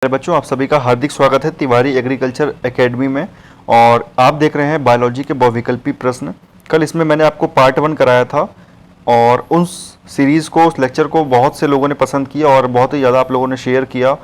मेरे बच्चों, आप सभी का हार्दिक स्वागत है तिवारी एग्रीकल्चर एकेडमी में। और आप देख रहे हैं बायोलॉजी के बहुविकल्पी प्रश्न। कल इसमें मैंने आपको पार्ट 1 कराया था और उस सीरीज़ को, उस लेक्चर को बहुत से लोगों ने पसंद किया और बहुत ही ज़्यादा आप लोगों ने शेयर किया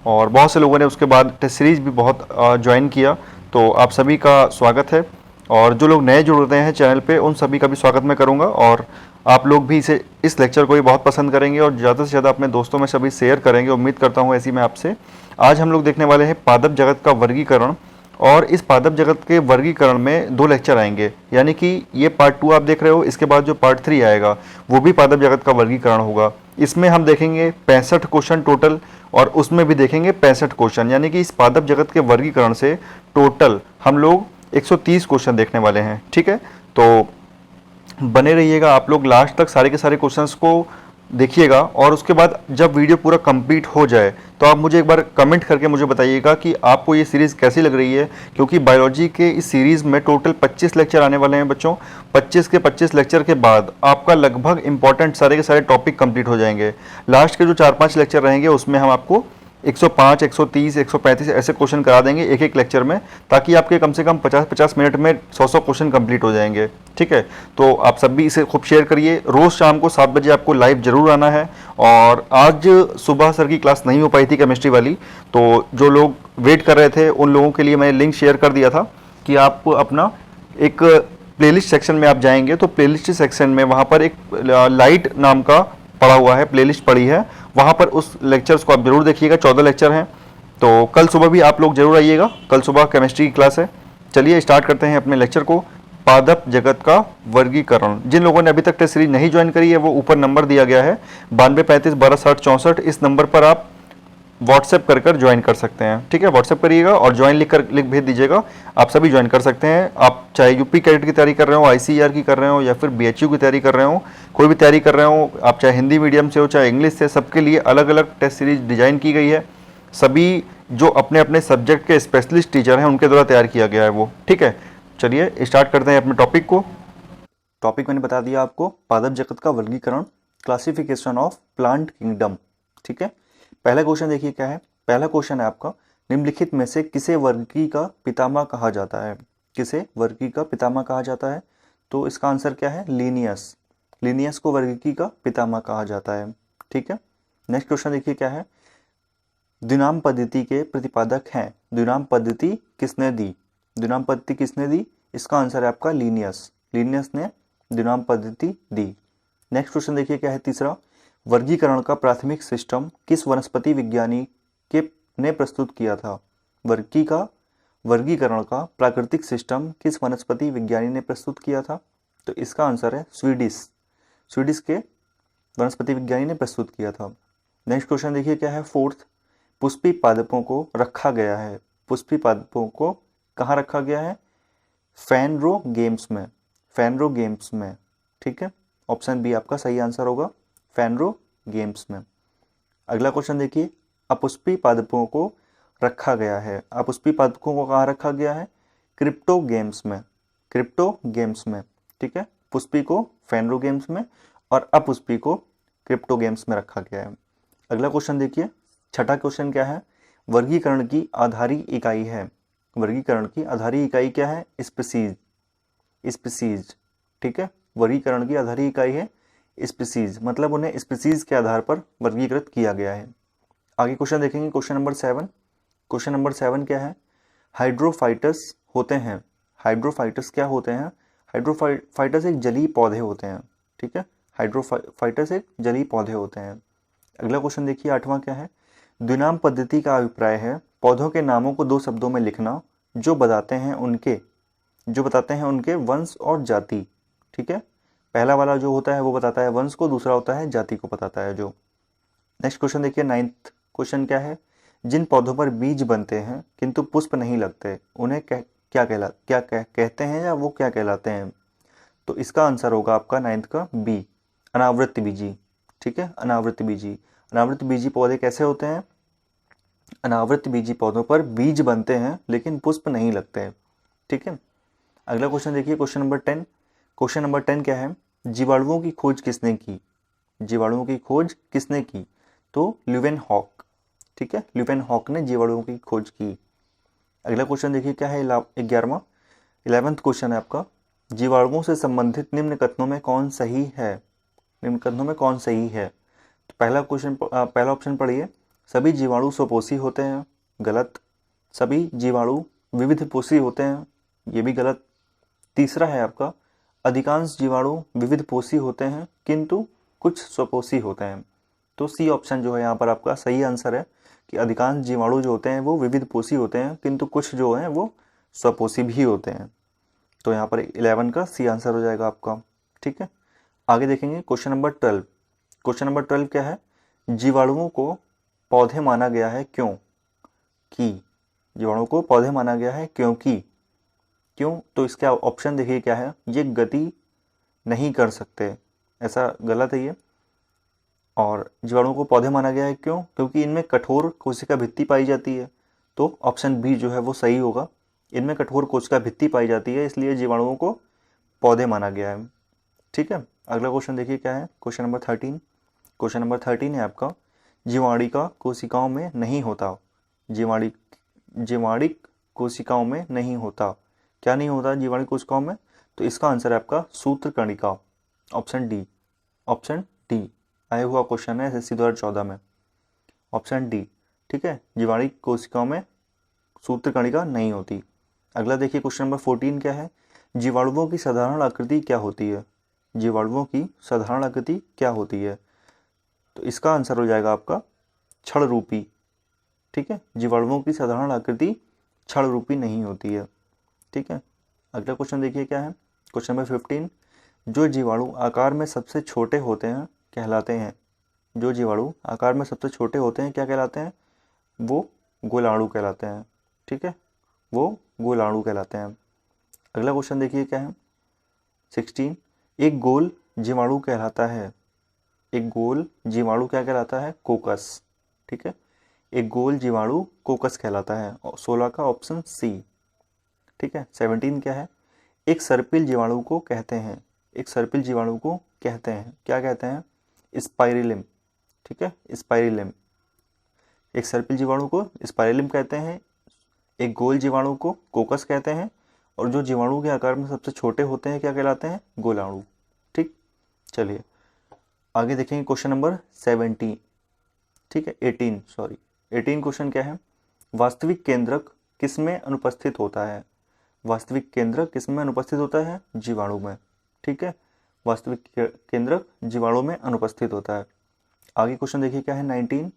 और बहुत से लोगों ने उसके बाद टेस्ट सीरीज़ भी बहुत ज्वाइन किया। तो आप सभी का स्वागत है। और जो लोग नए जुड़ रहे हैं चैनल पे, उन सभी का भी स्वागत मैं करूंगा। और आप लोग भी इस लेक्चर को भी बहुत पसंद करेंगे और ज़्यादा से ज़्यादा अपने दोस्तों में सभी शेयर करेंगे, उम्मीद करता हूँ ऐसी मैं आपसे। आज हम लोग देखने वाले हैं पादप जगत का वर्गीकरण। और इस पादप जगत के वर्गीकरण में 2 लेक्चर आएंगे, यानी कि ये पार्ट 2 आप देख रहे हो, इसके बाद जो पार्ट 3 आएगा वो भी पादप जगत का वर्गीकरण होगा। इसमें हम देखेंगे 65 क्वेश्चन टोटल और उसमें भी देखेंगे 65 क्वेश्चन, यानी कि इस पादप जगत के वर्गीकरण से टोटल हम लोग 130 क्वेश्चन देखने वाले हैं। ठीक है, तो बने रहिएगा आप लोग लास्ट तक, सारे के सारे क्वेश्चंस को देखिएगा। और उसके बाद जब वीडियो पूरा कंप्लीट हो जाए तो आप मुझे एक बार कमेंट करके मुझे बताइएगा कि आपको ये सीरीज़ कैसी लग रही है, क्योंकि बायोलॉजी के इस सीरीज़ में टोटल 25 लेक्चर आने वाले हैं बच्चों। 25 के 25 लेक्चर के बाद आपका लगभग इंपॉर्टेंट सारे के सारे टॉपिक कंप्लीट हो जाएंगे। लास्ट के जो 4-5 लेक्चर रहेंगे उसमें हम आपको 105, 130, 135 ऐसे क्वेश्चन करा देंगे एक एक लेक्चर में, ताकि आपके कम से कम 50-50 मिनट में 100 क्वेश्चन कंप्लीट हो जाएंगे। ठीक है, तो आप सब भी इसे खूब शेयर kरिए। रोज़ शाम को 7 बजे आपको लाइव जरूर आना है। और आज सुबह सर की क्लास नहीं हो पाई थी केमिस्ट्री वाली, तो जो लोग वेट कर रहे थे उन लोगों के लिए मैंने लिंक शेयर कर दिया था कि आप अपना एक प्लेलिस्ट सेक्शन में आप जाएंगे तो प्लेलिस्ट सेक्शन में वहाँ पर एक लाइट नाम का पड़ा हुआ है, प्लेलिस्ट पड़ी है, वहाँ पर उस लेक्चर्स को आप जरूर देखिएगा। 14 लेक्चर हैं, तो कल सुबह भी आप लोग जरूर आइएगा। कल सुबह केमिस्ट्री की क्लास है। चलिए स्टार्ट करते हैं अपने लेक्चर को। पादप जगत का वर्गीकरण। जिन लोगों ने अभी तक टेस्ट सीरीज नहीं ज्वाइन करी है वो ऊपर नंबर दिया गया है 9235126064। इस नंबर पर आप व्हाट्सएप कर ज्वाइन कर सकते हैं। ठीक है, व्हाट्सएप करिएगा और ज्वाइन लिख भेज दीजिएगा। आप सभी ज्वाइन कर सकते हैं। आप चाहे यूपी कैडेट की तैयारी कर रहे हो, आईसीआर की कर रहे हो, या फिर बीएचयू की तैयारी कर रहे हो, कोई भी तैयारी कर रहे हो, आप चाहे हिंदी मीडियम से हो चाहे इंग्लिश से, सबके लिए अलग अलग टेस्ट सीरीज डिजाइन की गई है। सभी जो अपने अपने सब्जेक्ट के स्पेशलिस्ट टीचर हैं उनके द्वारा तैयार किया गया है वो। ठीक है, चलिए स्टार्ट करते हैं अपने टॉपिक को। टॉपिक मैंने बता दिया आपको, पादप जगत का वर्गीकरण, क्लासिफिकेशन ऑफ प्लांट किंगडम। ठीक है, पहला क्वेश्चन देखिए क्या है। पहला क्वेश्चन है आपका, निम्नलिखित में से किसे वर्गी का पितामह कहा जाता है? किसे वर्गी का पितामह कहा जाता है? तो इसका आंसर क्या है? लीनियस। लीनियस को वर्गी का पितामह कहा जाता है। ठीक है, नेक्स्ट क्वेश्चन देखिए क्या है। द्विनाम पद्धति के प्रतिपादक हैं। द्विनाम पद्धति किसने दी? द्विनाम पद्धति किसने दी? इसका आंसर है आपका लीनियस। लीनियस ने द्विनाम पद्धति दी। नेक्स्ट क्वेश्चन देखिए क्या है तीसरा। वर्गीकरण का प्राथमिक सिस्टम किस वनस्पति विज्ञानी ने प्रस्तुत किया था? वर्गीकरण का प्राकृतिक सिस्टम किस वनस्पति विज्ञानी ने प्रस्तुत किया था? तो इसका आंसर है स्वीडिश के वनस्पति विज्ञानी ने प्रस्तुत किया था। नेक्स्ट क्वेश्चन देखिए क्या है फोर्थ। पुष्पी पादपों को रखा गया है। पुष्पी पादपों को कहाँ रखा गया है? फैनरो गेम्स में। फैनरो गेम्स में। ठीक है, ऑप्शन बी आपका सही आंसर होगा, फैनरो गेम्स में। अगला क्वेश्चन देखिए, अपुष्पी पादपों को रखा गया है। अपुष्पी पादपों को कहाँ रखा गया है? क्रिप्टो गेम्स में। क्रिप्टो गेम्स में। ठीक है, पुष्पी को फैनरो गेम्स में और अपुष्पी को क्रिप्टो गेम्स में रखा गया है। अगला क्वेश्चन देखिए, छठा क्वेश्चन क्या है? वर्गीकरण की आधारी इकाई है। वर्गीकरण की आधारी इकाई क्या है? स्पीसीज। स्पीसीज। ठीक है, वर्गीकरण की आधारी इकाई है स्पीसीज, मतलब उन्हें स्पीसीज के आधार पर वर्गीकृत किया गया है। आगे क्वेश्चन देखेंगे, क्वेश्चन नंबर 7। क्वेश्चन नंबर 7 क्या है? हाइड्रोफाइटस होते हैं। हाइड्रोफाइटस क्या होते हैं? हाइड्रोफाइटस एक जलीय पौधे होते हैं। ठीक है, हाइड्रोफाइटस एक जलीय पौधे होते हैं। अगला क्वेश्चन देखिए 8वां क्या है? द्विनाम पद्धति का अभिप्राय है पौधों के नामों को 2 शब्दों में लिखना जो बताते हैं उनके वंश और जाति। ठीक है, पहला वाला जो होता है वो बताता है वंश को, दूसरा होता है जाति को बताता है जो। नेक्स्ट क्वेश्चन देखिए 9th क्वेश्चन क्या है? जिन पौधों पर बीज बनते हैं किंतु पुष्प नहीं लगते उन्हें क्या कहते हैं या वो क्या कहलाते हैं? तो इसका आंसर होगा आपका 9th का बी, अनावृत बीजी। ठीक है, अनावृत बीजी। अनावृत बीजी पौधे कैसे होते हैं? अनावृत बीजी पौधों पर बीज बनते हैं लेकिन पुष्प नहीं लगते हैं। ठीक है, अगला क्वेश्चन देखिए, क्वेश्चन नंबर 10। क्वेश्चन नंबर 10 क्या है? जीवाणुओं की खोज किसने की? जीवाणुओं की खोज किसने की? तो ल्यूवेनहॉक। ठीक है, ल्यूवेनहॉक ने जीवाणुओं की खोज की। अगला क्वेश्चन देखिए क्या है, 11वां 11th क्वेश्चन है आपका, जीवाणुओं से संबंधित निम्न कथनों में कौन सही है? निम्न कथनों में कौन सही है? तो पहला क्वेश्चन, पहला ऑप्शन पढ़िए, सभी जीवाणु स्वपोषी होते हैं, गलत। सभी जीवाणु विविध पोषी होते हैं, ये भी गलत। तीसरा है आपका, अधिकांश जीवाणु विविध पोषी होते हैं किंतु कुछ स्वपोषी होते हैं। तो सी ऑप्शन जो है यहाँ पर आपका सही आंसर है कि अधिकांश जीवाणु जो होते हैं वो विविध पोषी होते हैं किंतु कुछ जो हैं वो स्वपोषी भी होते हैं। तो यहाँ पर 11 का सी आंसर हो जाएगा आपका। ठीक है, आगे देखेंगे क्वेश्चन नंबर 12। क्वेश्चन नंबर 12 क्या है, जीवाणुओं को पौधे माना गया है क्यों? कि जीवाणुओं को पौधे माना गया है क्योंकि, क्यों? तो इसका ऑप्शन देखिए क्या है, ये गति नहीं कर सकते, ऐसा गलत है ये। और जीवाणुओं को पौधे माना गया है क्यों? क्योंकि इनमें कठोर कोशिका भित्ति पाई जाती है। तो ऑप्शन बी जो है वो सही होगा, इनमें कठोर कोशिका भित्ति पाई जाती है इसलिए जीवाणुओं को पौधे माना गया है। ठीक है, अगला क्वेश्चन देखिए क्या है, क्वेश्चन नंबर 13। क्वेश्चन नंबर 13 है आपका, जीवाणिका कोशिकाओं में नहीं होता। जीवाणिक कोशिकाओं में नहीं होता, क्या नहीं होता जीवाणिक कोशिकाओं में? तो इसका आंसर है आपका सूत्र कणिका, ऑप्शन डी। ऑप्शन डी आया हुआ क्वेश्चन है SSC 2014 में, ऑप्शन डी। ठीक है, जीवाणिक कोशिकाओं में सूत्र कणिका नहीं होती। अगला देखिए क्वेश्चन नंबर 14 क्या है, जीवाणुओं की साधारण आकृति क्या होती है? जीवाणुओं की साधारण आकृति क्या होती है? तो इसका आंसर हो जाएगा आपका छड़ रूपी। ठीक है, जीवाणुओं की साधारण आकृति छड़ रूपी नहीं होती है। ठीक है, अगला क्वेश्चन देखिए क्या है, क्वेश्चन नंबर 15, जो जीवाणु आकार में सबसे छोटे होते हैं कहलाते हैं। जो जीवाणु आकार में सबसे छोटे होते हैं क्या कहलाते हैं? वो गोलाणु कहलाते हैं। ठीक है, वो गोलाणु कहलाते हैं। अगला क्वेश्चन देखिए क्या है, 16, एक गोल जीवाणु कहलाता है। एक गोल जीवाणु क्या कहलाता है? कोकस। ठीक है, एक गोल जीवाणु कोकस कहलाता है, और 16 का ऑप्शन सी। ठीक है, 17 क्या है, एक सर्पिल जीवाणु को कहते हैं। एक सर्पिल जीवाणु को कहते हैं, क्या कहते हैं? स्पाइरिलम। ठीक है, स्पाइरिलम। एक सर्पिल जीवाणु को स्पाइरिलम कहते हैं, एक गोल जीवाणु को कोकस कहते हैं, और जो जीवाणु के आकार में सबसे छोटे होते हैं क्या कहलाते हैं? गोलाणु। ठीक, चलिए आगे देखेंगे क्वेश्चन नंबर 17। ठीक है, 18 सॉरी 18 क्वेश्चन क्या है, वास्तविक केंद्रक किसमें अनुपस्थित होता है? वास्तविक केंद्रक किसमें अनुपस्थित होता है? जीवाणु में। ठीक है, वास्तविक केंद्रक जीवाणु में अनुपस्थित होता है। आगे क्वेश्चन देखिए क्या है, 19।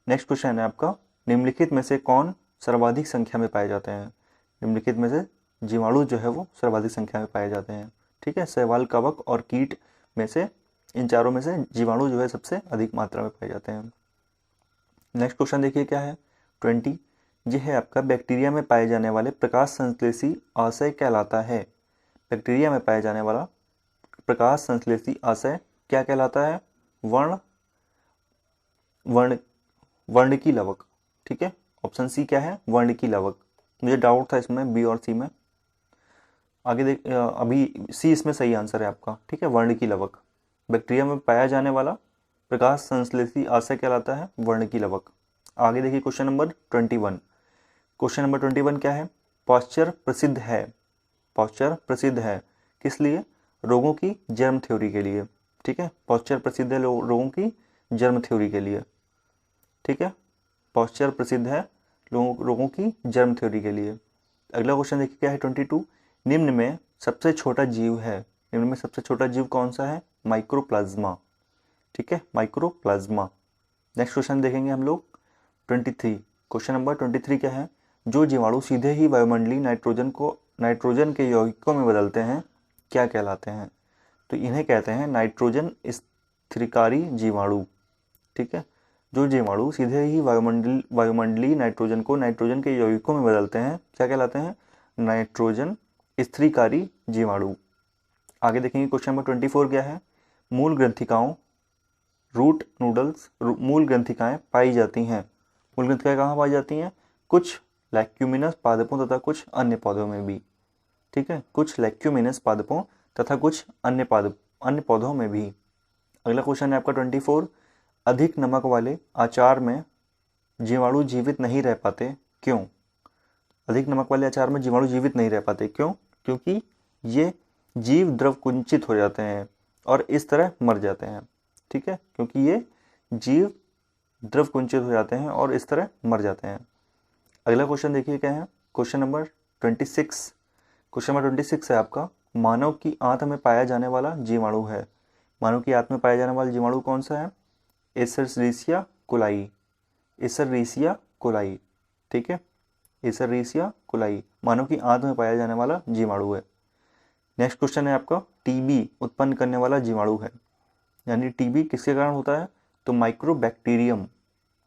नेक्स्ट क्वेश्चन है आपका, निम्नलिखित में से कौन सर्वाधिक संख्या में पाए जाते हैं? निम्नलिखित में से जीवाणु जो है वो सर्वाधिक संख्या में पाए जाते हैं। ठीक है, शैवाल, कवक और कीट में से, इन चारों में से जीवाणु जो है सबसे अधिक मात्रा में पाए जाते हैं। नेक्स्ट क्वेश्चन देखिए क्या है, 20, यह है आपका, बैक्टीरिया में पाए जाने वाले प्रकाश संश्लेषी आशय कहलाता है। बैक्टीरिया में पाए जाने वाला प्रकाश संश्लेषी आशय क्या कहलाता है? वर्णकी लवक। ठीक है, ऑप्शन सी क्या है? वर्णकी लवक। मुझे डाउट था इसमें बी और सी में, आगे देख, अभी सी इसमें सही आंसर है आपका। ठीक है, वर्णकी लवक, बैक्टीरिया में पाया जाने वाला प्रकाश संश्लेषी आशय कहलाता है वर्णकी लवक। आगे देखिए क्वेश्चन नंबर 21। क्वेश्चन नंबर 21 क्या है, पॉस्चर प्रसिद्ध है। पॉस्चर प्रसिद्ध है किस लिए? रोगों की जर्म थ्योरी के लिए। ठीक है, पॉस्चर प्रसिद्ध है रोगों की जर्म थ्योरी के लिए। ठीक है, पॉस्चर प्रसिद्ध है रोगों की जर्म थ्योरी के लिए। अगला क्वेश्चन देखिए क्या है, 22, निम्न में सबसे छोटा जीव है। निम्न में सबसे छोटा जीव कौन सा है? माइक्रोप्लाज्मा। ठीक है, माइक्रोप्लाज्मा। नेक्स्ट क्वेश्चन देखेंगे हम लोग 23। क्वेश्चन नंबर 23 क्या है, जो जीवाणु सीधे ही वायुमंडलीय नाइट्रोजन के यौगिकों में बदलते हैं क्या कहलाते हैं? तो इन्हें कहते हैं नाइट्रोजन स्थिरीकारी जीवाणु। ठीक है, जो जीवाणु सीधे ही वायुमंडलीय नाइट्रोजन को नाइट्रोजन के यौगिकों में बदलते हैं क्या कहलाते हैं? नाइट्रोजन स्थिरीकारी जीवाणु। आगे देखेंगे क्वेश्चन नंबर 24 क्या है, मूल ग्रंथिकाओं रूट नूडल्स मूल ग्रंथिकाएं पाई जाती हैं। मूल ग्रंथिकाएं कहाँ पाई जाती हैं? कुछ लैक्यूमिनस पादपों तथा कुछ अन्य पौधों में भी। ठीक है, कुछ लैक्यूमिनस पादपों तथा कुछ अन्य पौधों में भी। अगला क्वेश्चन है आपका 24, अधिक नमक वाले अचार में जीवाणु जीवित नहीं रह पाते, क्यों? अधिक नमक वाले अचार में जीवाणु जीवित नहीं रह पाते, क्यों? क्योंकि ये जीव द्रव कुंचित हो जाते हैं और इस तरह मर जाते हैं। ठीक है, क्योंकि ये जीव द्रव कुंचित हो जाते हैं और इस तरह मर जाते हैं। अगला क्वेश्चन देखिए क्या है, क्वेश्चन नंबर 26। क्वेश्चन नंबर 26 है आपका, मानव की आंत में पाया जाने वाला जीवाणु है। मानव की आंत में पाया जाने वाला जीवाणु कौन सा है? एसरसीसिया कोलाई। एसरसीसिया कोलाई। ठीक है, एसरसीसिया कोलाई मानव की आंत में पाया जाने वाला जीवाणु है। नेक्स्ट क्वेश्चन है आपका, टीबी उत्पन्न करने वाला जीवाणु है। यानी टीबी किसके कारण होता है? तो माइक्रोबैक्टीरियम।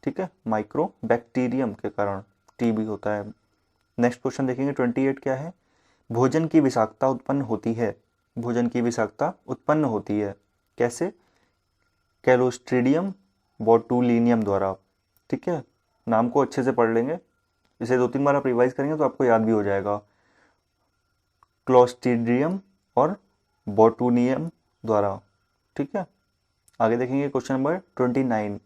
ठीक है, माइक्रोबैक्टीरियम के कारण टीबी होता है। नेक्स्ट क्वेश्चन देखेंगे 28 क्या है, भोजन की विषाक्तता उत्पन्न होती है। भोजन की विषाक्तता उत्पन्न होती है कैसे? क्लोस्ट्रीडियम बोटुलिनियम द्वारा। ठीक है, नाम को अच्छे से पढ़ लेंगे, इसे 2-3 बार आप रिवाइज करेंगे तो आपको याद भी हो जाएगा। क्लोस्ट्रीडियम और बोटुलिनियम द्वारा। ठीक है, आगे देखेंगे क्वेश्चन नंबर 29।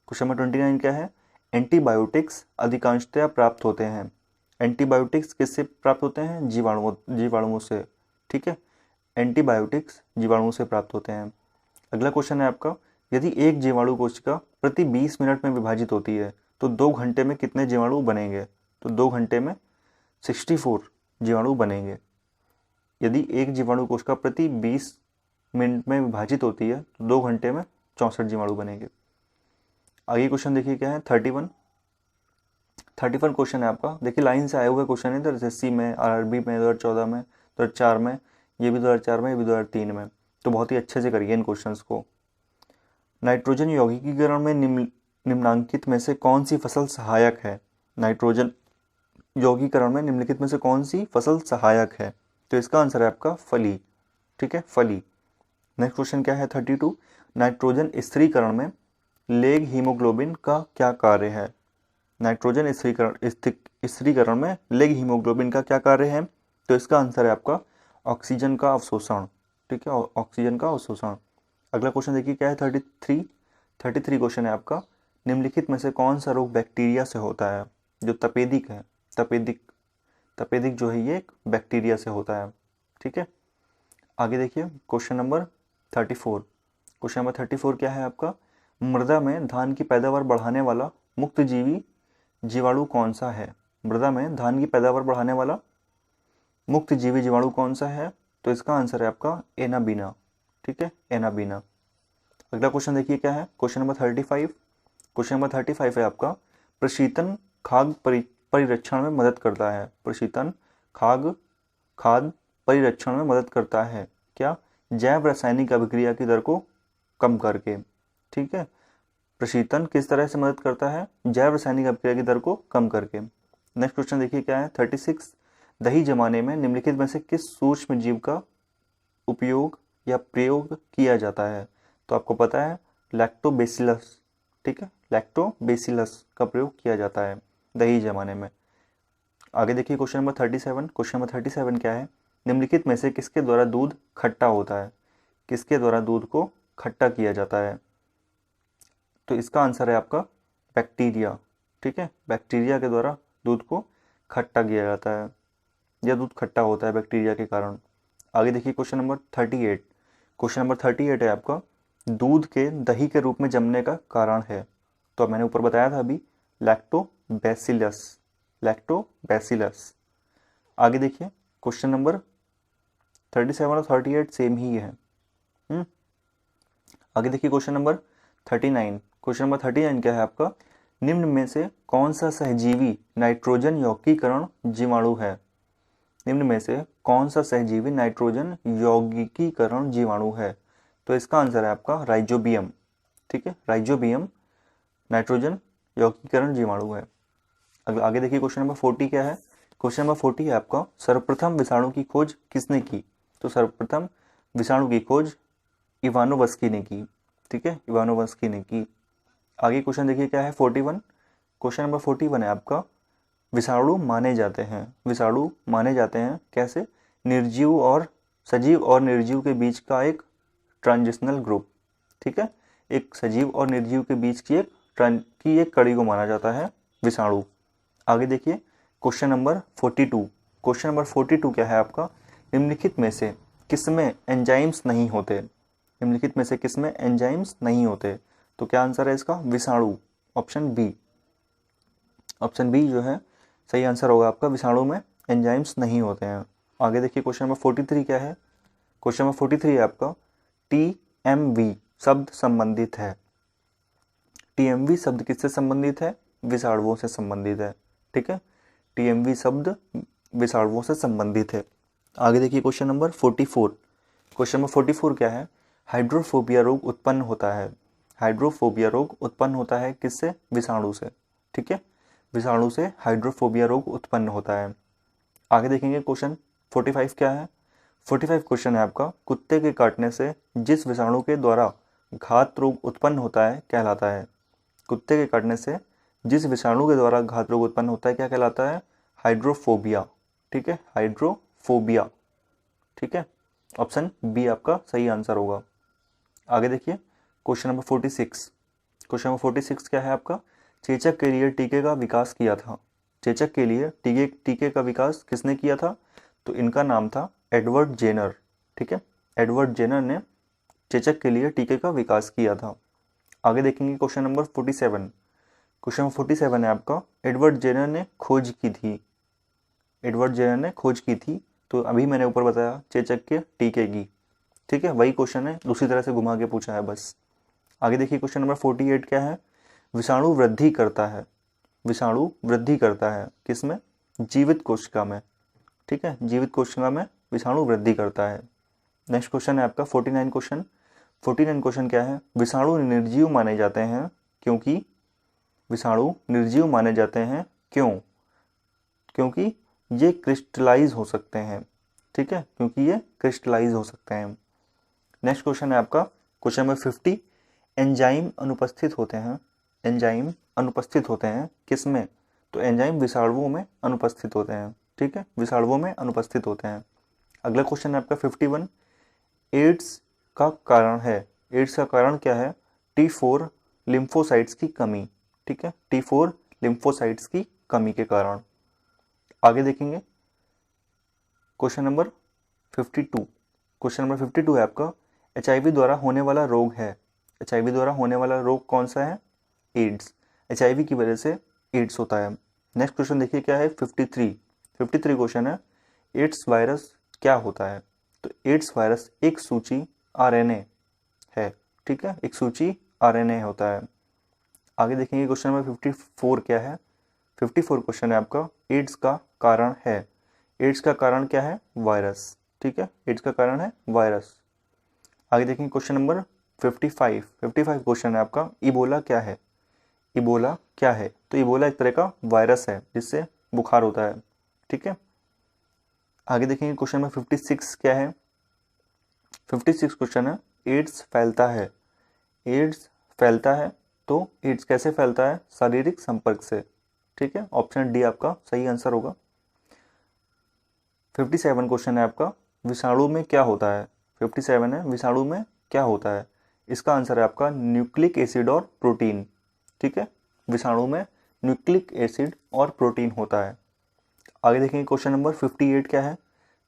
क्वेश्चन नंबर 29 क्या है, एंटीबायोटिक्स अधिकांशतया प्राप्त होते हैं। एंटीबायोटिक्स किससे प्राप्त होते हैं? जीवाणुओं से। ठीक है, एंटीबायोटिक्स जीवाणुओं से प्राप्त होते हैं। अगला क्वेश्चन है आपका, यदि एक जीवाणु कोशिका प्रति 20 मिनट में विभाजित होती है तो 2 घंटे में कितने जीवाणु बनेंगे? तो 2 घंटे में 64 जीवाणु बनेंगे। यदि एक जीवाणु कोशिका प्रति 20 मिनट में विभाजित होती है तो 2 घंटे में 64 जीवाणु बनेंगे। आगे क्वेश्चन देखिए क्या है, 31 क्वेश्चन है आपका। देखिए लाइन से आए हुए क्वेश्चन है, इधर एसएससी में, आरआरबी में 2014 में, 2004 में, ये भी 2004 में, ये भी 2003 में। तो बहुत ही अच्छे से करिए इन क्वेश्चंस को। नाइट्रोजन यौगिकीकरण में निम्नलिखित में से कौन सी फसल सहायक है? नाइट्रोजन यौगिकीकरण में निम्नलिखित में से कौन सी फसल सहायक है? तो इसका आंसर है आपका फली। ठीक है, फली। नेक्स्ट क्वेश्चन क्या है, 32, नाइट्रोजन स्थिरीकरण में लेग हीमोग्लोबिन का क्या कार्य है? नाइट्रोजन स्थिरीकरण में लेग हीमोग्लोबिन का क्या कार्य है? तो इसका आंसर है आपका ऑक्सीजन का अवशोषण। ठीक है, ऑक्सीजन का अवशोषण। अगला क्वेश्चन देखिए क्या है, 33 क्वेश्चन है आपका, निम्नलिखित में से कौन सा रोग बैक्टीरिया से होता है? जो तपेदिक है, तपेदिक जो है ये एक बैक्टीरिया से होता है। ठीक है, आगे देखिए क्वेश्चन नंबर 34। क्वेश्चन नंबर 34 क्या है आपका, मृदा में धान की पैदावार बढ़ाने वाला मुक्तजीवी जीवाणु कौन सा है? मृदा में धान की पैदावार बढ़ाने वाला मुक्तजीवी जीवाणु कौन सा है? तो इसका आंसर है आपका एनाबीना। ठीक है, एनाबीना। अगला क्वेश्चन देखिए क्या है, क्वेश्चन नंबर 35। क्वेश्चन नंबर 35 है आपका, प्रशीतन खाद्य परिरक्षण में मदद करता है। प्रशीतन खाद्य परिरक्षण में मदद करता है क्या? जैव रासायनिक अभिक्रिया की दर को कम करके। ठीक है, प्रशीतन किस तरह से मदद करता है? जैव रासायनिक अभिक्रिया की दर को कम करके। नेक्स्ट क्वेश्चन देखिए क्या है, 36, दही जमाने में निम्नलिखित में से किस सूक्ष्म जीव का उपयोग या प्रयोग किया जाता है? तो आपको पता है लैक्टोबैसिलस। ठीक है, लैक्टोबैसिलस का प्रयोग किया जाता है दही जमाने में। आगे देखिए क्वेश्चन नंबर 37। क्वेश्चन नंबर 37 क्या है, निम्नलिखित में से किसके द्वारा दूध खट्टा होता है? किसके द्वारा दूध को खट्टा किया जाता है? तो इसका आंसर है आपका बैक्टीरिया। ठीक है, बैक्टीरिया के द्वारा दूध को खट्टा किया जाता है, या दूध खट्टा होता है बैक्टीरिया के कारण। आगे देखिए क्वेश्चन नंबर 38। क्वेश्चन नंबर 38 है आपका, दूध के दही के रूप में जमने का कारण है? तो मैंने ऊपर बताया था अभी, लैक्टोबैसिलस। लैक्टोबैसिलस। आगे देखिए क्वेश्चन नंबर 37 और 38 सेम ही है। आगे देखिए क्वेश्चन नंबर 39। क्वेश्चन नंबर 39 क्या है आपका, निम्न में से कौन सा सहजीवी नाइट्रोजन यौगिकीकरण जीवाणु है? निम्न में से कौन सा सहजीवी नाइट्रोजन यौगिकीकरण जीवाणु है? तो इसका आंसर है आपका राइजोबियम। ठीक है, राइजोबियम नाइट्रोजन यौगिकीकरण जीवाणु है। आगे देखिए क्वेश्चन नंबर 40 क्या है। क्वेश्चन नंबर 40 है आपका, सर्वप्रथम विषाणु की खोज किसने की? तो सर्वप्रथम विषाणु की खोज इवानोवस्की ने की। ठीक है, इवानोवस्की ने की। आगे क्वेश्चन देखिए क्या है, 41। क्वेश्चन नंबर 41 है आपका, विषाणु माने जाते हैं। विषाणु माने जाते हैं कैसे? निर्जीव और सजीव और निर्जीव के बीच का एक ट्रांजिशनल ग्रुप। ठीक है, एक सजीव और निर्जीव के बीच की एक की एक कड़ी को माना जाता है विषाणु। आगे देखिए क्वेश्चन नंबर 42। क्वेश्चन नंबर 42 क्या है आपका, निम्नलिखित में से किसमें एंजाइम्स नहीं होते। निम्नलिखित में से किसमें एंजाइम्स नहीं होते, तो क्या आंसर है इसका, विषाणु, ऑप्शन बी। ऑप्शन बी जो है सही आंसर होगा आपका, विषाणु में एंजाइम्स नहीं होते हैं। आगे देखिए क्वेश्चन नंबर 43 क्या है। क्वेश्चन नंबर 43 है आपका, टीएमवी शब्द संबंधित है। टीएमवी शब्द किससे संबंधित है, विषाणुओं से संबंधित है। ठीक है, टीएमवी शब्द विषाणुओं से संबंधित है। आगे देखिए क्वेश्चन नंबर 44। क्वेश्चन नंबर 44 क्या है, हाइड्रोफोबिया रोग उत्पन्न होता है। हाइड्रोफोबिया रोग उत्पन्न होता है किससे, विषाणु से। ठीक है, विषाणु से हाइड्रोफोबिया रोग उत्पन्न होता है। आगे देखेंगे क्वेश्चन 45 क्या है। 45 क्वेश्चन है आपका, कुत्ते के काटने से जिस विषाणु के द्वारा घात रोग उत्पन्न होता है कहलाता है। कुत्ते के काटने से जिस विषाणु के द्वारा घात रोग उत्पन्न होता है क्या कहलाता है, हाइड्रोफोबिया। ठीक है, हाइड्रोफोबिया। ठीक है, ऑप्शन बी आपका सही आंसर होगा। आगे देखिए क्वेश्चन नंबर 46। क्वेश्चन नंबर 46 क्या है आपका, चेचक के लिए टीके का विकास किया था। चेचक के लिए टीके का विकास किसने किया था, तो इनका नाम था एडवर्ड जेनर। ठीक है, एडवर्ड जेनर ने चेचक के लिए टीके का विकास किया था। आगे देखेंगे क्वेश्चन नंबर 47। क्वेश्चन नंबर 47 है आपका, एडवर्ड जेनर ने खोज की थी। एडवर्ड जेनर ने खोज की थी, तो अभी मैंने ऊपर बताया चेचक के टीके की। ठीक है, वही क्वेश्चन है, दूसरी तरह से घुमा के पूछा है बस। आगे देखिए क्वेश्चन नंबर 48 क्या है, विषाणु वृद्धि करता है। विषाणु वृद्धि करता है किसमें, जीवित कोशिका में। ठीक है, जीवित कोशिका में विषाणु वृद्धि करता है। नेक्स्ट क्वेश्चन है आपका 49 क्वेश्चन। 49 क्वेश्चन क्या है, विषाणु निर्जीव माने जाते हैं क्योंकि, विषाणु निर्जीव माने जाते हैं क्यों, क्योंकि ये क्रिस्टलाइज हो सकते हैं। ठीक है, क्योंकि ये क्रिस्टलाइज हो सकते हैं। नेक्स्ट क्वेश्चन है आपका क्वेश्चन नंबर 50, एंजाइम अनुपस्थित होते हैं। एंजाइम अनुपस्थित होते हैं किसमें, तो एंजाइम विषाणुओं में अनुपस्थित होते हैं। ठीक है, विषाणुओं में अनुपस्थित होते हैं। अगला क्वेश्चन है आपका 51, एड्स का कारण है। एड्स का कारण क्या है, T4 लिम्फोसाइट्स की कमी। ठीक है, T4 लिम्फोसाइट्स की कमी के कारण। आगे देखेंगे क्वेश्चन नंबर 52। क्वेश्चन नंबर 52 है आपका, HIV द्वारा होने वाला रोग है। HIV द्वारा होने वाला रोग कौन सा है, एड्स। HIV की वजह से एड्स होता है। नेक्स्ट क्वेश्चन देखिए क्या है 53। 53 क्वेश्चन है, एड्स वायरस क्या होता है, तो एड्स वायरस एक सूची RNA है। ठीक है, एक सूची RNA होता है। आगे देखेंगे क्वेश्चन नंबर 54 क्या है। 54 क्वेश्चन है आपका, एड्स का कारण है। एड्स का कारण क्या है, वायरस। ठीक है, एड्स का कारण है वायरस। आगे देखेंगे क्वेश्चन नंबर 55। 55 क्वेश्चन है आपका, इबोला क्या है। इबोला क्या है, तो इबोला एक तरह का वायरस है जिससे बुखार होता है। ठीक है, आगे देखेंगे क्वेश्चन नंबर 56 क्या है। 56 क्वेश्चन है, एड्स फैलता है। एड्स फैलता है, तो एड्स कैसे फैलता है, शारीरिक संपर्क से। ठीक है, ऑप्शन डी आपका सही आंसर होगा। 57 क्वेश्चन है आपका, विषाणु में क्या होता है। 57 है, विषाणु में क्या होता है, इसका आंसर है आपका न्यूक्लिक एसिड और प्रोटीन। ठीक है, विषाणु में न्यूक्लिक एसिड और प्रोटीन होता है। आगे देखेंगे क्वेश्चन नंबर 58 क्या है,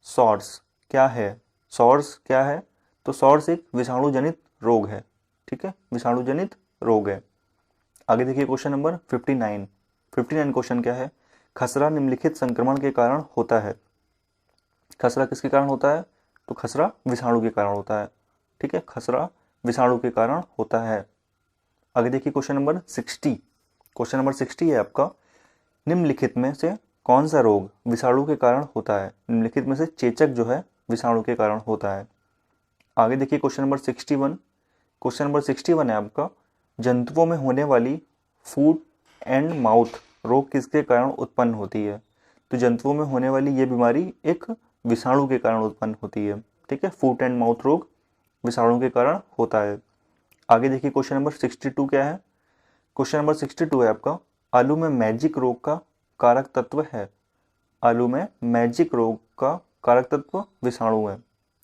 सॉर्स क्या है। सॉर्स क्या है, तो सॉर्स एक विषाणु जनित रोग है। ठीक है, विषाणु जनित रोग है। आगे देखिए क्वेश्चन नंबर 59। 59 क्वेश्चन क्या है, खसरा निम्नलिखित संक्रमण के कारण होता है। खसरा किसके कारण होता है, तो खसरा विषाणु के कारण होता है। ठीक है, खसरा विषाणु के कारण होता है। आगे देखिए क्वेश्चन नंबर 60। क्वेश्चन नंबर 60 है आपका, निम्नलिखित में से कौन सा रोग विषाणु के कारण होता है। निम्नलिखित में से चेचक जो है विषाणु के कारण होता है। आगे देखिए क्वेश्चन नंबर 61। क्वेश्चन नंबर 61 है आपका, जंतुओं में होने वाली फूट एंड माउथ रोग किसके कारण उत्पन्न होती है। तो जंतुओं में होने वाली ये बीमारी एक विषाणु के कारण उत्पन्न होती है। ठीक है, फूट एंड माउथ रोग विषाणु के कारण होता है। आगे देखिए क्वेश्चन नंबर 62 क्या है। क्वेश्चन नंबर 62 है आपका, आलू में मैजिक रोग का कारक तत्व है। आलू में मैजिक रोग का कारक तत्व विषाणु है।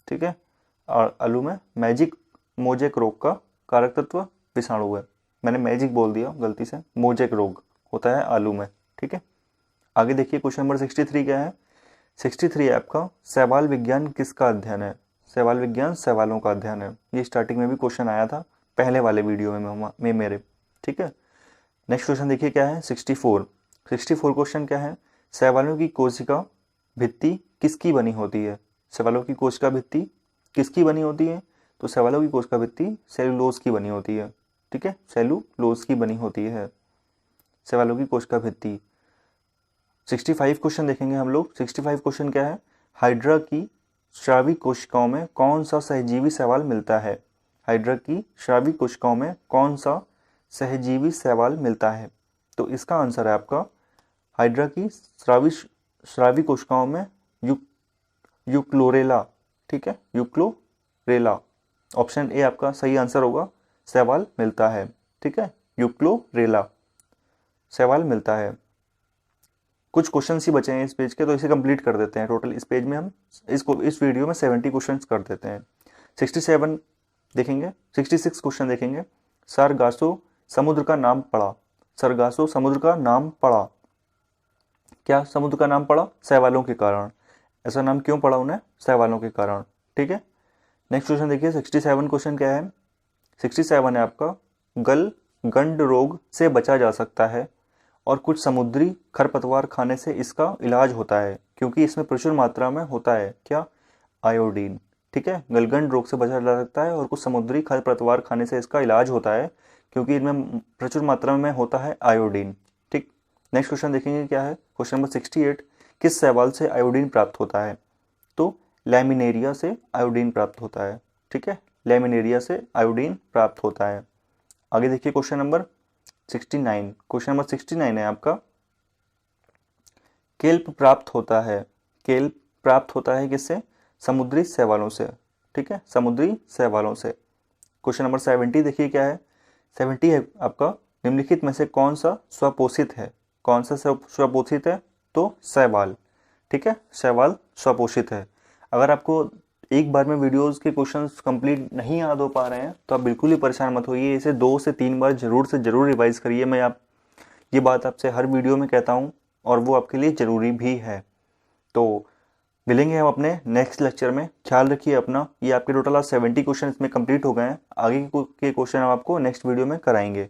ठीक है, और आलू में मोजेक रोग का कारक तत्व विषाणु है। मैंने मैजिक बोल दिया गलती से, मोजेक रोग होता है आलू में। ठीक है, आगे देखिए क्वेश्चन नंबर 63 क्या है। 63 है आपका, सवाल विज्ञान किसका अध्ययन है। सवाल विज्ञान सवालों का अध्ययन है। ये स्टार्टिंग में भी क्वेश्चन आया था पहले वाले वीडियो में मेरे। ठीक है, नेक्स्ट क्वेश्चन देखिए क्या है 64। 64 क्वेश्चन क्या है, सवालों की कोशिका भित्ति किसकी बनी होती है। सवालों की कोशिका भित्ति किसकी बनी होती है, तो सवालों की कोशिका भित्ति सेलुलोज की बनी होती है। ठीक है, सेलुलोज की बनी होती है सवालों की कोशिका भित्ति। 65 क्वेश्चन देखेंगे हम लोग। 65 क्वेश्चन क्या है, हाइड्रा की श्रावी कोशिकाओं में कौन सा सहजीवी शैवाल मिलता है। हाइड्रा की श्रावी कोशिकाओं में कौन सा सहजीवी शैवाल मिलता है, तो इसका आंसर है आपका हाइड्रा की श्रावी कोशिकाओं में यूक्लोरेला। ठीक है, यूक्लोरेला, ऑप्शन ए आपका सही आंसर होगा, शैवाल मिलता है। ठीक है, यूक्लोरेला शैवाल मिलता है। कुछ क्वेश्चन ही बचे हैं इस पेज के, तो इसे कंप्लीट कर देते हैं। टोटल इस पेज में हम इस वीडियो में 70 क्वेश्चन कर देते हैं। 67 देखेंगे, 66 क्वेश्चन देखेंगे। सरगासो समुद्र का नाम पड़ा। सरगासो समुद्र का नाम पड़ा, क्या समुद्र का नाम पड़ा, शैवालों के कारण। ऐसा नाम क्यों पड़ा उन्हें, शैवालों के कारण। ठीक है, नेक्स्ट क्वेश्चन देखिए 67 क्वेश्चन क्या है। 67 है आपका, गंड रोग से बचा जा सकता है और कुछ समुद्री खरपतवार खाने से इसका इलाज होता है, क्योंकि इसमें प्रचुर मात्रा में होता है क्या, आयोडीन। ठीक है, गलगंड रोग से बचा जा सकता है और कुछ समुद्री खरपतवार खाने से इसका इलाज होता है, क्योंकि इनमें प्रचुर मात्रा में होता है आयोडीन। ठीक, नेक्स्ट क्वेश्चन देखेंगे क्या है, क्वेश्चन नंबर 68, किस शैवाल से आयोडीन प्राप्त होता है, तो लैमिनेरिया से आयोडीन प्राप्त होता है। ठीक है, लैमिनेरिया से आयोडीन प्राप्त होता है। आगे देखिए क्वेश्चन नंबर 69। क्वेश्चन नंबर 69 है आपका, केल्प प्राप्त होता है। केल्प प्राप्त होता है किससे, समुद्री शैवालों से। ठीक है, समुद्री शैवालों से। क्वेश्चन नंबर 70 देखिए क्या है। 70 है आपका, निम्नलिखित में से कौन सा स्वपोषित है। कौन सा स्वपोषित है, तो शैवाल। ठीक है, शैवाल स्वपोषित है। अगर आपको एक बार में वीडियोस के क्वेश्चंस कंप्लीट नहीं याद हो पा रहे हैं तो आप बिल्कुल ही परेशान मत होइए, इसे 2 से 3 बार जरूर से जरूर रिवाइज करिए। मैं ये बात आपसे हर वीडियो में कहता हूँ और वो आपके लिए ज़रूरी भी है। तो मिलेंगे हम अपने नेक्स्ट लेक्चर में, ख्याल रखिए अपना। ये आपके टोटल आज 70 क्वेश्चन इसमें कंप्लीट हो गए हैं। आगे के क्वेश्चन हम आपको नेक्स्ट वीडियो में कराएंगे।